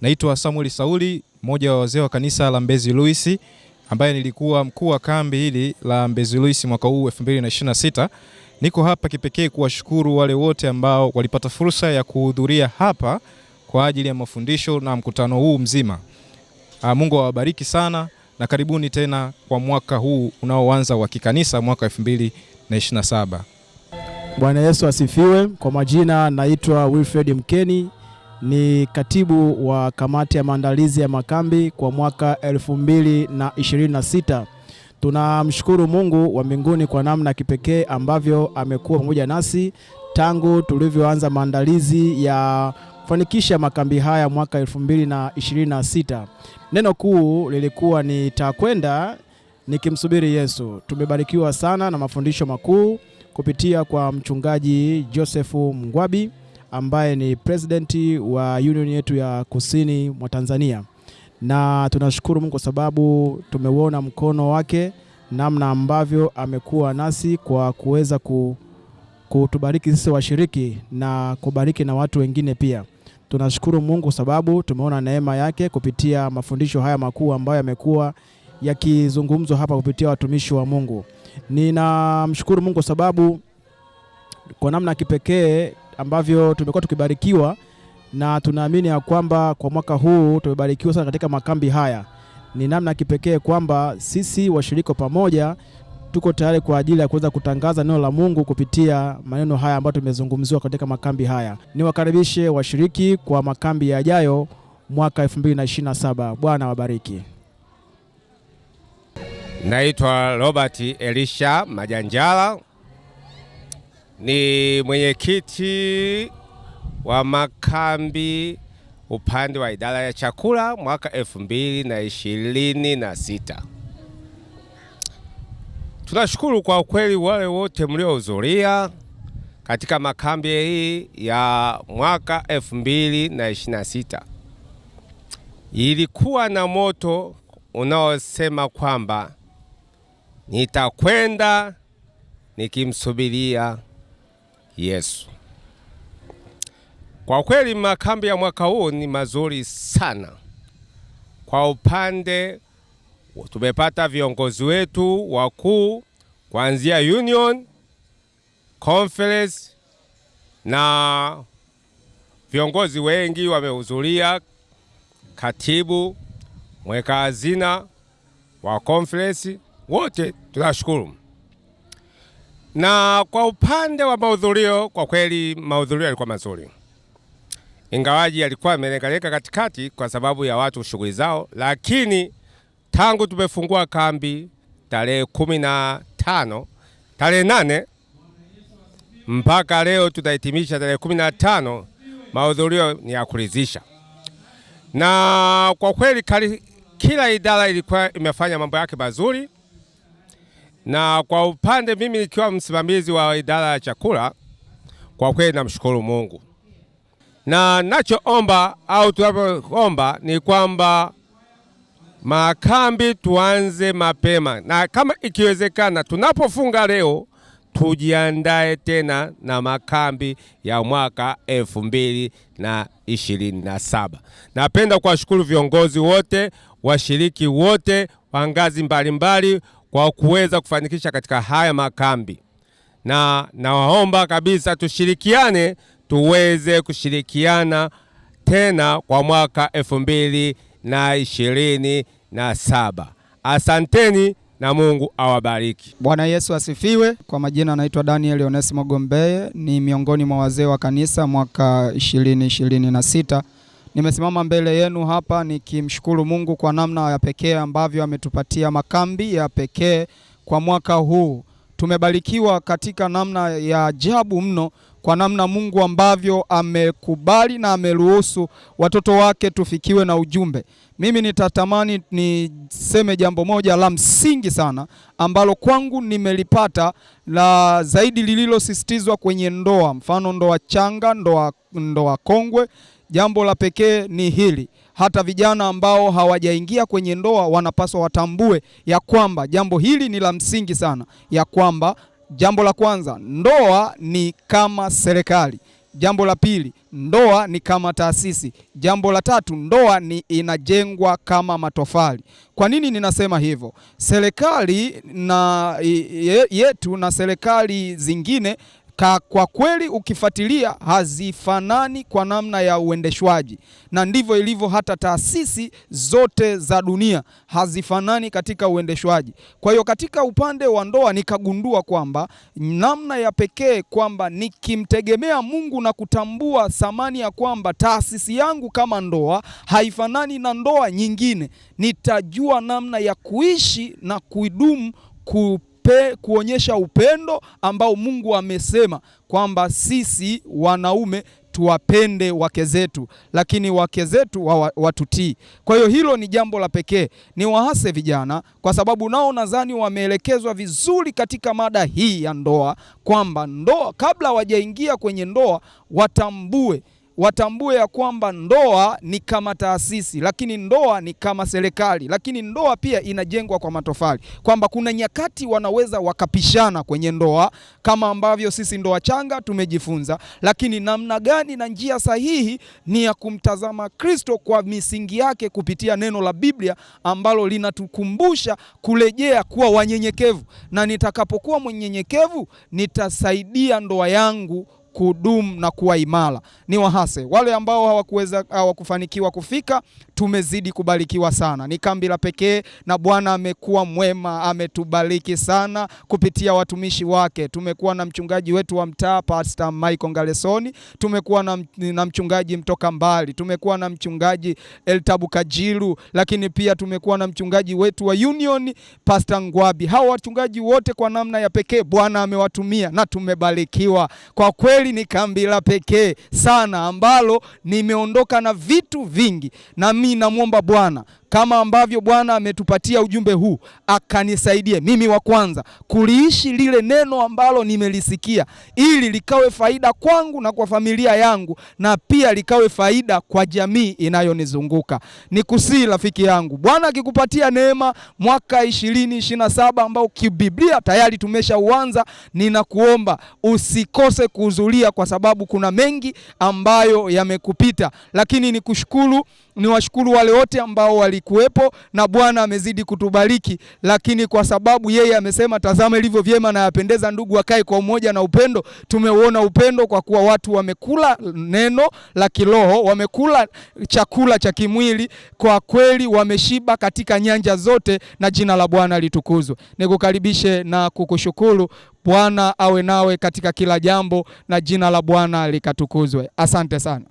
Naitwa Samuel Sauli, mmoja wa wazee wa kanisa la Mbezi Luis, ambaye nilikuwa mkuu wa kambi hili la Mbezi Luis mwaka huu 2026. Niko hapa kipekee kuwashukuru wale wote ambao walipata fursa ya kuhudhuria hapa kwa ajili ya mafundisho na mkutano huu mzima. Mungu awabariki sana na karibuni tena kwa mwaka huu unaoanza wa kikanisa mwaka 2027. Bwana Yesu asifiwe. Kwa majina naitwa Wilfred Mkeni, ni katibu wa kamati ya maandalizi ya makambi kwa mwaka 2026. Tunamshukuru Mungu wa mbinguni kwa namna kipekee ambavyo amekuwa pamoja nasi tangu tulivyoanza maandalizi ya kufanikisha makambi haya mwaka 2026. Neno kuu lilikuwa ni takwenda nikimsubiri Yesu. Tumebarikiwa sana na mafundisho makuu kupitia kwa mchungaji Joseph Mngwabi ambaye ni presidenti wa union yetu ya kusini mwa Tanzania. Na tunashukuru Mungu kwa sababu tumeuona mkono wake namna ambavyo amekuwa nasi kwa kuweza kutubariki sisi washiriki na kubariki na watu wengine pia. Tunashukuru Mungu kwa sababu tumeona neema yake kupitia mafundisho haya makuu ambayo yamekuwa yakizungumzwa hapa kupitia watumishi wa Mungu. Ninamshukuru Mungu kwa sababu kwa namna kipekee ambavyo tumekuwa tukibarikiwa, na tunaamini ya kwamba kwa mwaka huu tumebarikiwa sana katika makambi haya. Ni namna kipekee kwamba sisi washirika pamoja tuko tayari kwa ajili ya kuweza kutangaza neno la Mungu kupitia maneno haya ambayo tumezungumziwa katika makambi haya. Niwakaribishe washiriki kwa makambi yajayo mwaka 2027. Bwana wabariki. Naitwa Robert Elisha Majanjala, ni mwenyekiti wa makambi upande wa idara ya chakula mwaka 2026. Tunashukuru kwa kweli wale wote mliohudhuria katika makambi hii ya mwaka 2026. Ilikuwa na moto unaosema kwamba nitakwenda nikimsubiria Yesu. Kwa kweli makambi ya mwaka huu ni mazuri sana. Kwa upande tumepata viongozi wetu wakuu kuanzia union, conference, na viongozi wengi wamehudhuria, katibu, mweka hazina wa conference, wote tunashukuru. Na kwa upande wa mahudhurio, kwa kweli mahudhurio yalikuwa mazuri, ingawaji yalikuwa yamelengaleka katikati kwa sababu ya watu shughuli zao, lakini tangu tumefungua kambi tarehe 15, tarehe 8 mpaka leo tutahitimisha tarehe 15, mahudhurio ni ya kuridhisha. Na kwa kweli kila idara ilikuwa imefanya mambo yake mazuri. Na kwa upande mimi nikiwa msimamizi wa idara ya chakula, kwa kweli namshukuru Mungu. Na nachoomba au tunapoomba ni kwamba makambi tuanze mapema, na kama ikiwezekana tunapofunga leo tujiandae tena na makambi ya mwaka 2027. Napenda kuwashukuru viongozi wote, washiriki wote wa ngazi mbalimbali kwa kuweza kufanikisha katika haya makambi. Na nawaomba kabisa tushirikiane, tuweze kushirikiana tena kwa mwaka 2027. Asanteni na Mungu awabariki. Bwana Yesu asifiwe. Kwa majina naitwa Daniel Onesimo Gombeye, ni miongoni mwa wazee wa kanisa mwaka 2026. Nimesimama mbele yenu hapa nikimshukuru Mungu kwa namna ya pekee ambavyo ametupatia makambi ya pekee kwa mwaka huu. Tumebarikiwa katika namna ya ajabu mno kwa namna Mungu ambavyo amekubali na ameruhusu watoto wake tufikiwe na ujumbe. Mimi nitatamani niseme jambo moja la msingi sana ambalo kwangu nimelipata la zaidi lililosisitizwa kwenye ndoa, mfano ndoa changa, ndoa kongwe. Jambo la pekee ni hili: hata vijana ambao hawajaingia kwenye ndoa wanapaswa watambue ya kwamba jambo hili ni la msingi sana, ya kwamba jambo la kwanza, ndoa ni kama serikali. Jambo la pili, ndoa ni kama taasisi. Jambo la tatu, ndoa ni inajengwa kama matofali. Kwa nini ninasema hivyo? Serikali na yetu na serikali zingine kwa kweli ukifuatilia hazifanani kwa namna ya uendeshwaji, na ndivyo ilivyo hata taasisi zote za dunia hazifanani katika uendeshwaji. Kwa hiyo katika upande wa ndoa nikagundua kwamba namna ya pekee kwamba nikimtegemea Mungu na kutambua thamani ya kwamba taasisi yangu kama ndoa haifanani na ndoa nyingine, nitajua namna ya kuishi na kuidumu kuonyesha upendo ambao Mungu amesema kwamba sisi wanaume tuwapende wake zetu, lakini wake zetu watutii. Kwa hiyo hilo ni jambo la pekee. Ni wahase vijana, kwa sababu nao nadhani wameelekezwa vizuri katika mada hii ya ndoa, kwamba ndoa kabla wajaingia kwenye ndoa watambue ya kwamba ndoa ni kama taasisi, lakini ndoa ni kama serikali, lakini ndoa pia inajengwa kwa matofali, kwamba kuna nyakati wanaweza wakapishana kwenye ndoa kama ambavyo sisi ndoa changa tumejifunza, lakini namna gani na njia sahihi ni ya kumtazama Kristo kwa misingi yake kupitia neno la Biblia ambalo linatukumbusha kurejea kuwa wanyenyekevu, na nitakapokuwa mnyenyekevu nitasaidia ndoa yangu kudumu na kuwa imara. Ni wahase wale ambao hawakufanikiwa kufika, tumezidi kubarikiwa sana. Ni kambi la pekee na Bwana amekuwa mwema, ametubariki sana kupitia watumishi wake. Tumekuwa na mchungaji wetu wa mtaa Pastor Michael Ngalesoni, tumekuwa na mchungaji mtoka mbali, tumekuwa na mchungaji Eltabu Kajiru, lakini pia tumekuwa na mchungaji wetu wa Union Pastor Ngwabi. Hao wachungaji wote kwa namna ya pekee Bwana amewatumia na tumebarikiwa. Kwa kweli ni kambi la pekee sana ambalo nimeondoka na vitu vingi, na mimi namwomba Bwana kama ambavyo Bwana ametupatia ujumbe huu akanisaidie mimi wa kwanza kuliishi lile neno ambalo nimelisikia, ili likawe faida kwangu na kwa familia yangu, na pia likawe faida kwa jamii inayonizunguka. Nikusii rafiki yangu, Bwana akikupatia neema mwaka 2027 ambao kibiblia tayari tumeshauanza, ninakuomba usikose kuhudhuria, kwa sababu kuna mengi ambayo yamekupita. Lakini niwashukuru wale wote ambao walikuwepo, na Bwana amezidi kutubariki, lakini kwa sababu yeye amesema tazama ilivyo vyema na yapendeza ndugu wakae kwa umoja na upendo. Tumeuona upendo kwa kuwa watu wamekula neno la kiroho, wamekula chakula cha kimwili, kwa kweli wameshiba katika nyanja zote, na jina la Bwana litukuzwe. Nikukaribishe na kukushukuru. Bwana awe nawe katika kila jambo na jina la Bwana likatukuzwe. Asante sana.